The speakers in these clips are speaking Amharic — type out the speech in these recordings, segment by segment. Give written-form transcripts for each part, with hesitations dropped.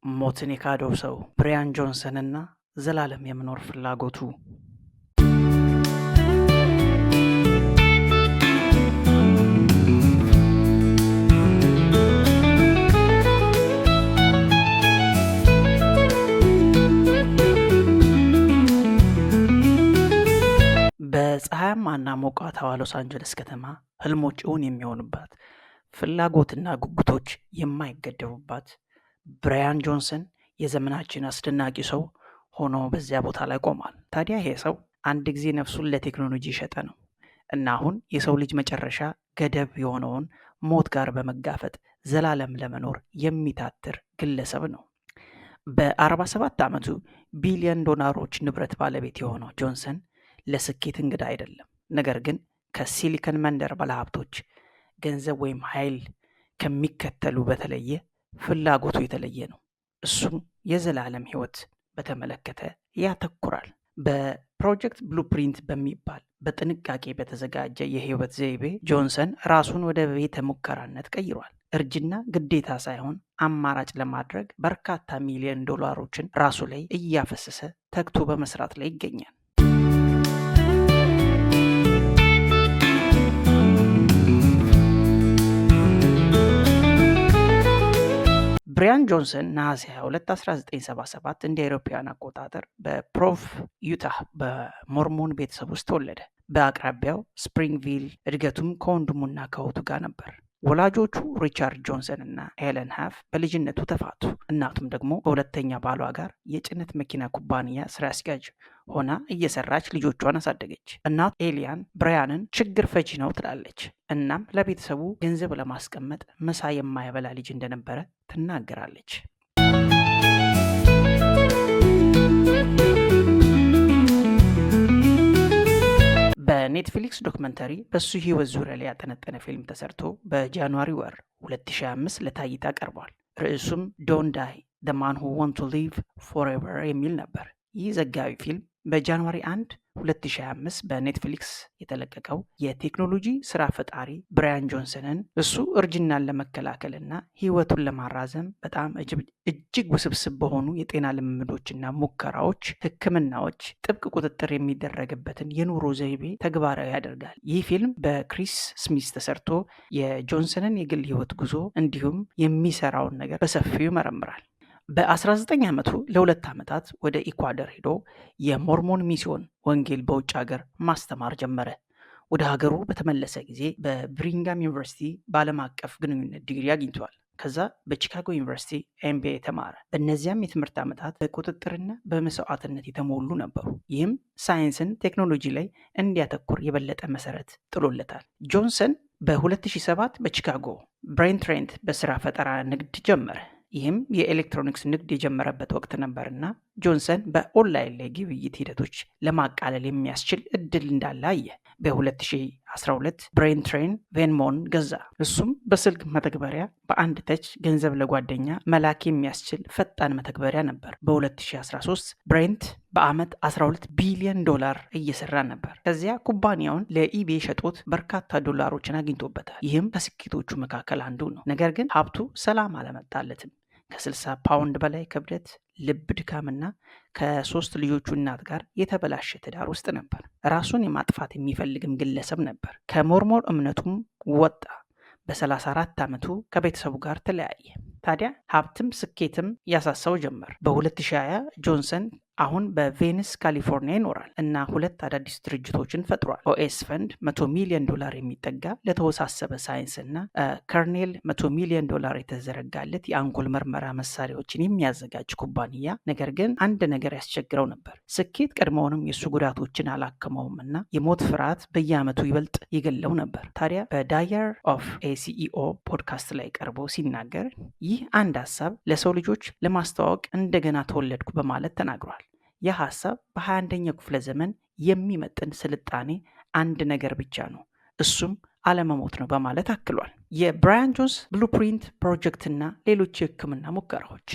ሞትን የካደው ሰው ብራያን ጆንሰንና ዘላለም የመኖር ፍላጎቱ። በፀሐያማና ሞቃታዋ ሎስ አንጀለስ ከተማ ህልሞች እውን የሚሆኑባት፣ ፍላጎትና ጉጉቶች የማይገደቡባት ብራያን ጆንሰን የዘመናችን አስደናቂ ሰው ሆኖ በዚያ ቦታ ላይ ቆሟል። ታዲያ ይሄ ሰው አንድ ጊዜ ነፍሱን ለቴክኖሎጂ ሸጠ ነው እና አሁን የሰው ልጅ መጨረሻ ገደብ የሆነውን ሞት ጋር በመጋፈጥ ዘላለም ለመኖር የሚታትር ግለሰብ ነው። በ47 ዓመቱ ቢሊዮን ዶላሮች ንብረት ባለቤት የሆነው ጆንሰን ለስኬት እንግዳ አይደለም። ነገር ግን ከሲሊከን መንደር ባለሀብቶች ገንዘብ ወይም ኃይል ከሚከተሉ በተለየ ፍላጎቱ የተለየ ነው። እሱም የዘላለም ህይወት በተመለከተ ያተኩራል። በፕሮጀክት ብሉፕሪንት በሚባል በጥንቃቄ በተዘጋጀ የህይወት ዘይቤ ጆንሰን ራሱን ወደ ቤተ ሙከራነት ቀይሯል። እርጅና ግዴታ ሳይሆን አማራጭ ለማድረግ በርካታ ሚሊዮን ዶላሮችን ራሱ ላይ እያፈሰሰ ተግቶ በመስራት ላይ ይገኛል። ብራያን ጆንሰን ነሐሴ 22 1977 እንደ አውሮፓውያን አቆጣጠር በፕሮቭ ዩታህ በሞርሞን ቤተሰብ ውስጥ ተወለደ። በአቅራቢያው ስፕሪንግቪል እድገቱም ከወንድሙና ከእህቱ ጋር ነበር። ወላጆቹ ሪቻርድ ጆንሰን እና ኤለን ሃፍ በልጅነቱ ተፋቱ። እናቱም ደግሞ ከሁለተኛ ባሏ ጋር የጭነት መኪና ኩባንያ ስራ አስኪያጅ ሆና እየሰራች ልጆቿን አሳደገች። እናቱ ኤሊያን ብራያንን ችግር ፈቺ ነው ትላለች። እናም ለቤተሰቡ ገንዘብ ለማስቀመጥ ምሳ የማይበላ ልጅ እንደነበረ ትናገራለች። በኔትፍሊክስ ዶክመንተሪ በሱ ህይወት ዙሪያ ላይ ያጠነጠነ ፊልም ተሰርቶ በጃንዋሪ ወር 2025 ለታይታ ቀርቧል። ርዕሱም ዶንት ዳይ ዘ ማን ሁ ዋንት ቱ ሊቭ ፎርኤቨር የሚል ነበር። ይህ ዘጋቢ ፊልም በጃንዋሪ 1 2025 በኔትፍሊክስ የተለቀቀው የቴክኖሎጂ ስራ ፈጣሪ ብራያን ጆንሰንን እሱ እርጅናን ለመከላከልና ህይወቱን ለማራዘም በጣም እጅግ ውስብስብ በሆኑ የጤና ልምምዶችና ሙከራዎች፣ ህክምናዎች ጥብቅ ቁጥጥር የሚደረግበትን የኑሮ ዘይቤ ተግባራዊ ያደርጋል። ይህ ፊልም በክሪስ ስሚዝ ተሰርቶ የጆንሰንን የግል ህይወት ጉዞ እንዲሁም የሚሰራውን ነገር በሰፊው ይመረምራል። በ19 ዓመቱ ለ2 ዓመታት ወደ ኢኳዶር ሄዶ የሞርሞን ሚስዮን ወንጌል በውጭ ሀገር ማስተማር ጀመረ። ወደ ሀገሩ በተመለሰ ጊዜ በብሪንጋም ዩኒቨርሲቲ በዓለም አቀፍ ግንኙነት ዲግሪ አግኝቷል። ከዛ በቺካጎ ዩኒቨርሲቲ ኤምቢኤ ተማረ። በእነዚያም የትምህርት ዓመታት በቁጥጥርና በመስዋዕትነት የተሞሉ ነበሩ። ይህም ሳይንስን ቴክኖሎጂ ላይ እንዲያተኩር የበለጠ መሰረት ጥሎለታል። ጆንሰን በ2007 በቺካጎ ብሬን ትሬንት በስራ ፈጠራ ንግድ ጀመረ። ይህም የኤሌክትሮኒክስ ንግድ የጀመረበት ወቅት ነበርና ጆንሰን በኦንላይን ላይ ግብይት ሂደቶች ለማቃለል የሚያስችል እድል እንዳለ አየ። በ2012 ብሬን ትሬን ቬንሞን ገዛ። እሱም በስልክ መተግበሪያ በአንድ ተች ገንዘብ ለጓደኛ መላክ የሚያስችል ፈጣን መተግበሪያ ነበር። በ2013 ብሬንት በአመት 12 ቢሊዮን ዶላር እየሰራ ነበር። ከዚያ ኩባንያውን ለኢቤ ሸጦት በርካታ ዶላሮችን አግኝቶበታል። ይህም ከስኬቶቹ መካከል አንዱ ነው። ነገር ግን ሀብቱ ሰላም አለመጣለትም። ከ60 ፓውንድ በላይ ክብደት፣ ልብ ድካምና ከ3 ልጆቹ እናት ጋር የተበላሸ ትዳር ውስጥ ነበር። ራሱን የማጥፋት የሚፈልግም ግለሰብ ነበር። ከሞርሞን እምነቱም ወጣ። በ34 ዓመቱ ከቤተሰቡ ጋር ተለያየ። ታዲያ ሀብትም ስኬትም ያሳሳው ጀመር። በ2020 ጆንሰን አሁን በቬኒስ ካሊፎርኒያ ይኖራል እና 2 አዳዲስ ድርጅቶችን ፈጥሯል። ኦኤስ ፈንድ 100 ሚሊዮን ዶላር የሚጠጋ ለተወሳሰበ ሳይንስ እና ከርኔል 100 ሚሊዮን ዶላር የተዘረጋለት የአንጎል ምርመራ መሳሪያዎችን የሚያዘጋጅ ኩባንያ። ነገር ግን አንድ ነገር ያስቸግረው ነበር። ስኬት ቀድሞውንም የእሱ ጉዳቶችን አላከመውም እና የሞት ፍርሃት በየዓመቱ ይበልጥ ይገለው ነበር። ታዲያ በዳየር ኦፍ ኤሲኢኦ ፖድካስት ላይ ቀርቦ ሲናገር ይህ አንድ ሀሳብ ለሰው ልጆች ለማስተዋወቅ እንደገና ተወለድኩ በማለት ተናግሯል። ይህ ሀሳብ በ21ኛው ክፍለ ዘመን የሚመጥን ስልጣኔ አንድ ነገር ብቻ ነው፣ እሱም አለመሞት ነው በማለት አክሏል። የብራያን ጆንስ ብሉፕሪንት ፕሮጀክትና ሌሎች የህክምና ሙከራዎች።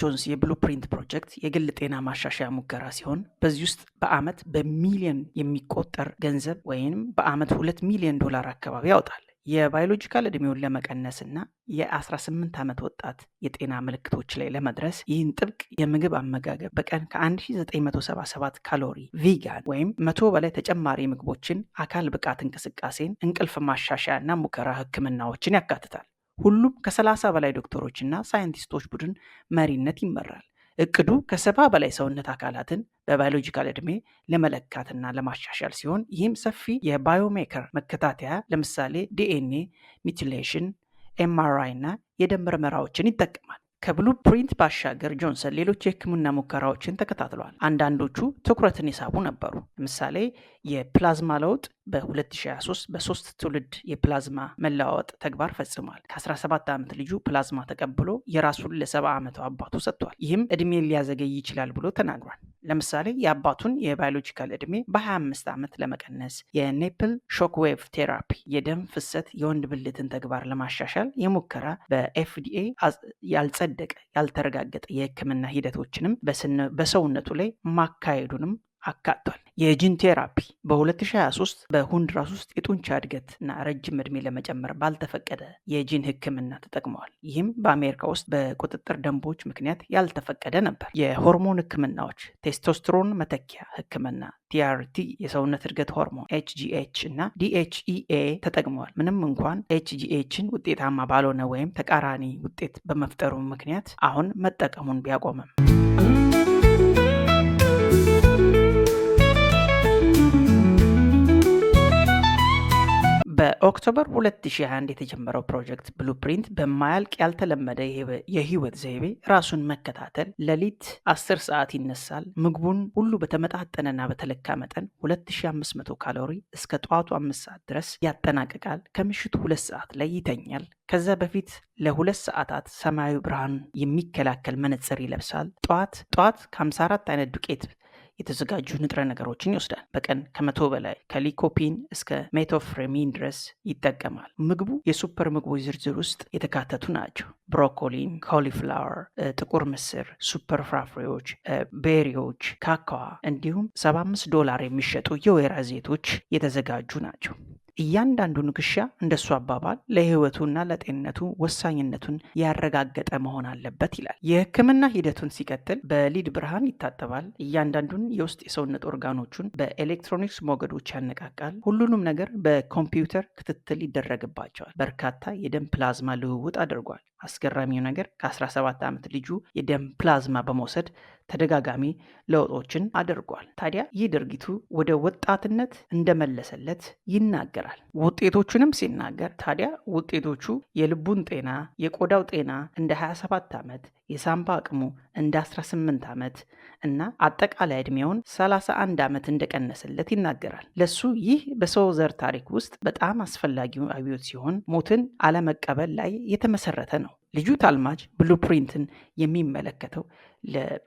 ጆንስ የብሉፕሪንት ፕሮጀክት የግል ጤና ማሻሻያ ሙከራ ሲሆን በዚህ ውስጥ በአመት በሚሊዮን የሚቆጠር ገንዘብ ወይም በአመት $2 ሚሊዮን አካባቢ ያወጣል። የባዮሎጂካል እድሜውን ለመቀነስና የ18 ዓመት ወጣት የጤና ምልክቶች ላይ ለመድረስ ይህን ጥብቅ የምግብ አመጋገብ በቀን ከ1977 ካሎሪ ቪጋን ወይም 100 በላይ ተጨማሪ ምግቦችን፣ አካል ብቃት እንቅስቃሴን፣ እንቅልፍ ማሻሻያ እና ሙከራ ህክምናዎችን ያካትታል። ሁሉም ከ30 በላይ ዶክተሮችና ሳይንቲስቶች ቡድን መሪነት ይመራል። እቅዱ ከ70 በላይ ሰውነት አካላትን በባዮሎጂካል እድሜ ለመለካትና ለማሻሻል ሲሆን ይህም ሰፊ የባዮሜከር መከታተያ ለምሳሌ ዲኤንኤ ሚቲሌሽን፣ ኤምአርአይ እና የደም ምርመራዎችን ይጠቀማል። ከብሉፕሪንት ባሻገር ጆንሰን ሌሎች የህክምና ሙከራዎችን ተከታትለዋል። አንዳንዶቹ ትኩረትን የሳቡ ነበሩ። ለምሳሌ የፕላዝማ ለውጥ በ2023 በ3 ትውልድ የፕላዝማ መለዋወጥ ተግባር ፈጽሟል። ከ17 ዓመት ልጁ ፕላዝማ ተቀብሎ የራሱን ለ70 ዓመቱ አባቱ ሰጥቷል። ይህም እድሜን ሊያዘገይ ይችላል ብሎ ተናግሯል። ለምሳሌ የአባቱን የባዮሎጂካል እድሜ በ25 ዓመት ለመቀነስ፣ የኔፕል ሾክዌቭ ቴራፒ የደም ፍሰት የወንድ ብልትን ተግባር ለማሻሻል የሙከራ በኤፍዲኤ ያልጸደቀ ያልተረጋገጠ የህክምና ሂደቶችንም በሰውነቱ ላይ ማካሄዱንም አካቷል። የጂን ቴራፒ በ2023 በሆንዱራስ ውስጥ የጡንቻ እድገት እና ረጅም እድሜ ለመጨመር ባልተፈቀደ የጂን ህክምና ተጠቅመዋል። ይህም በአሜሪካ ውስጥ በቁጥጥር ደንቦች ምክንያት ያልተፈቀደ ነበር። የሆርሞን ህክምናዎች ቴስቶስትሮን መተኪያ ህክምና ቲአርቲ፣ የሰውነት እድገት ሆርሞን ኤችጂኤች እና ዲኤችኢኤ ተጠቅመዋል። ምንም እንኳን ኤችጂኤችን ውጤታማ ባልሆነ ወይም ተቃራኒ ውጤት በመፍጠሩ ምክንያት አሁን መጠቀሙን ቢያቆምም በኦክቶበር 2021 የተጀመረው ፕሮጀክት ብሉፕሪንት በማያልቅ ያልተለመደ የህይወት ዘይቤ ራሱን መከታተል፣ ሌሊት 10 ሰዓት ይነሳል፣ ምግቡን ሁሉ በተመጣጠነና በተለካ መጠን 2500 ካሎሪ እስከ ጠዋቱ 5 ሰዓት ድረስ ያጠናቅቃል፣ ከምሽቱ 2 ሰዓት ላይ ይተኛል፣ ከዛ በፊት ለ2 ሰዓታት ሰማያዊ ብርሃን የሚከላከል መነጽር ይለብሳል፣ ጠዋት ከ54 አይነት ዱቄት የተዘጋጁ ንጥረ ነገሮችን ይወስዳል። በቀን ከ100 በላይ ከሊኮፒን እስከ ሜቶፍሬሚን ድረስ ይጠቀማል። ምግቡ የሱፐር ምግቦች ዝርዝር ውስጥ የተካተቱ ናቸው። ብሮኮሊን፣ ኮሊፍላወር፣ ጥቁር ምስር፣ ሱፐር ፍራፍሬዎች፣ ቤሪዎች፣ ካካዋ እንዲሁም $75 የሚሸጡ የወይራ ዘይቶች የተዘጋጁ ናቸው። እያንዳንዱ ንክሻ እንደሱ አባባል ለህይወቱና ለጤንነቱ ወሳኝነቱን ያረጋገጠ መሆን አለበት ይላል። የህክምና ሂደቱን ሲቀጥል በሊድ ብርሃን ይታጠባል። እያንዳንዱን የውስጥ የሰውነት ኦርጋኖቹን በኤሌክትሮኒክስ ሞገዶች ያነቃቃል። ሁሉንም ነገር በኮምፒውተር ክትትል ይደረግባቸዋል። በርካታ የደም ፕላዝማ ልውውጥ አድርጓል። አስገራሚው ነገር ከ17 ዓመት ልጁ የደም ፕላዝማ በመውሰድ ተደጋጋሚ ለውጦችን አድርጓል። ታዲያ ይህ ድርጊቱ ወደ ወጣትነት እንደመለሰለት ይናገራል። ውጤቶቹንም ሲናገር ታዲያ ውጤቶቹ የልቡን ጤና፣ የቆዳው ጤና እንደ 27 ዓመት፣ የሳምባ አቅሙ እንደ 18 ዓመት እና አጠቃላይ ዕድሜውን 31 ዓመት እንደቀነሰለት ይናገራል። ለሱ ይህ በሰው ዘር ታሪክ ውስጥ በጣም አስፈላጊው አብዮት ሲሆን ሞትን አለመቀበል ላይ የተመሰረተ ነው። ልጁ ታልማጅ ብሉፕሪንትን የሚመለከተው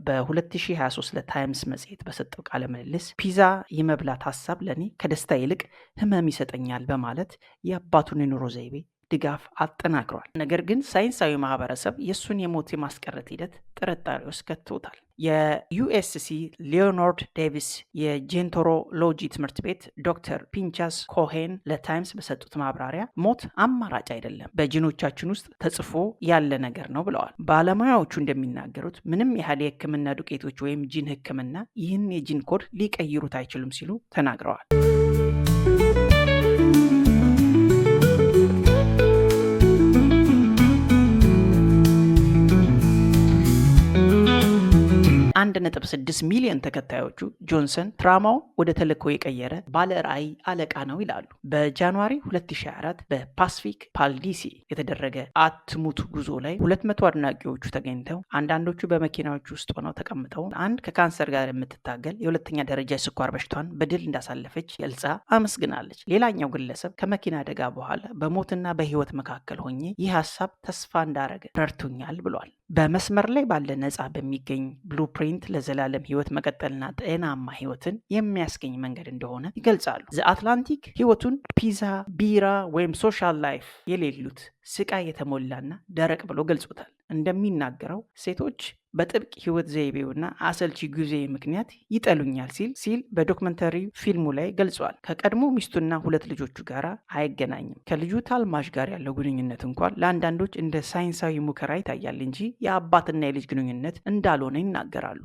በ2023 ለታይምስ መጽሔት በሰጠው ቃለ ምልልስ ፒዛ የመብላት ሀሳብ ለኔ ከደስታ ይልቅ ህመም ይሰጠኛል በማለት የአባቱን የኑሮ ዘይቤ ድጋፍ አጠናክሯል። ነገር ግን ሳይንሳዊ ማህበረሰብ የሱን የሞት የማስቀረት ሂደት ጥርጣሬ ውስጥ ከቶታል። የዩኤስሲ ሊዮናርድ ዴቪስ የጄንቶሮሎጂ ትምህርት ቤት ዶክተር ፒንቻስ ኮሄን ለታይምስ በሰጡት ማብራሪያ ሞት አማራጭ አይደለም፣ በጂኖቻችን ውስጥ ተጽፎ ያለ ነገር ነው ብለዋል። ባለሙያዎቹ እንደሚናገሩት ምንም ያህል የህክምና ዱቄቶች ወይም ጂን ህክምና ይህን የጂን ኮድ ሊቀይሩት አይችሉም ሲሉ ተናግረዋል። $1.6 ሚሊዮን ተከታዮቹ ጆንሰን ትራማው ወደ ተልእኮ የቀየረ ባለ ራዕይ አለቃ ነው ይላሉ። በጃንዋሪ 2024 በፓሲፊክ ፓልዲሲ የተደረገ አትሙት ጉዞ ላይ 200 አድናቂዎቹ ተገኝተው አንዳንዶቹ በመኪናዎች ውስጥ ሆነው ተቀምጠው አንድ ከካንሰር ጋር የምትታገል የሁለተኛ ደረጃ የስኳር በሽታን በድል እንዳሳለፈች ገልጻ አመስግናለች። ሌላኛው ግለሰብ ከመኪና አደጋ በኋላ በሞትና በህይወት መካከል ሆኜ ይህ ሀሳብ ተስፋ እንዳረገ ረድቶኛል ብሏል። በመስመር ላይ ባለ ነፃ በሚገኝ ብሉፕሪንት ለዘላለም ህይወት መቀጠልና ጤናማ ህይወትን የሚያስገኝ መንገድ እንደሆነ ይገልጻሉ። ዘ አትላንቲክ ህይወቱን ፒዛ፣ ቢራ ወይም ሶሻል ላይፍ የሌሉት ስቃይ የተሞላና ደረቅ ብሎ ገልጾታል። እንደሚናገረው ሴቶች በጥብቅ ህይወት ዘይቤውና አሰልቺ ጊዜ ምክንያት ይጠሉኛል ሲል በዶክመንተሪ ፊልሙ ላይ ገልጿል። ከቀድሞ ሚስቱና 2 ልጆቹ ጋር አይገናኝም። ከልጁ ታልማሽ ጋር ያለው ግንኙነት እንኳን ለአንዳንዶች እንደ ሳይንሳዊ ሙከራ ይታያል እንጂ የአባትና የልጅ ግንኙነት እንዳልሆነ ይናገራሉ።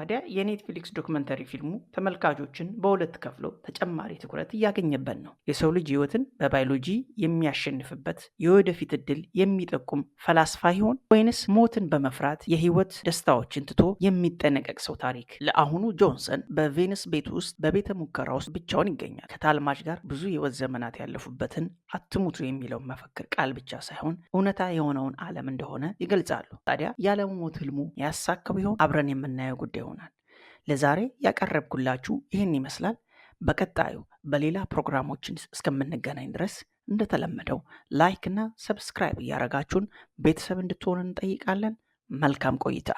ታዲያ የኔትፍሊክስ ዶክመንተሪ ፊልሙ ተመልካቾችን በሁለት ከፍሎ ተጨማሪ ትኩረት እያገኘበት ነው። የሰው ልጅ ህይወትን በባዮሎጂ የሚያሸንፍበት የወደፊት እድል የሚጠቁም ፈላስፋ ይሆን ወይንስ ሞትን በመፍራት የህይወት ደስታዎችን ትቶ የሚጠነቀቅ ሰው ታሪክ? ለአሁኑ ጆንሰን በቬነስ ቤት ውስጥ በቤተ ሙከራ ውስጥ ብቻውን ይገኛል። ከታልማሽ ጋር ብዙ የህይወት ዘመናት ያለፉበትን አትሙቱ የሚለው መፈክር ቃል ብቻ ሳይሆን እውነታ የሆነውን ዓለም እንደሆነ ይገልጻሉ። ታዲያ ያለመሞት ህልሙ ያሳካው ይሆን? አብረን የምናየው ጉዳይ ይሆናል። ለዛሬ ያቀረብኩላችሁ ይህን ይመስላል። በቀጣዩ በሌላ ፕሮግራሞችን እስከምንገናኝ ድረስ እንደተለመደው ላይክ እና ሰብስክራይብ እያደረጋችሁን ቤተሰብ እንድትሆኑ እንጠይቃለን። መልካም ቆይታ።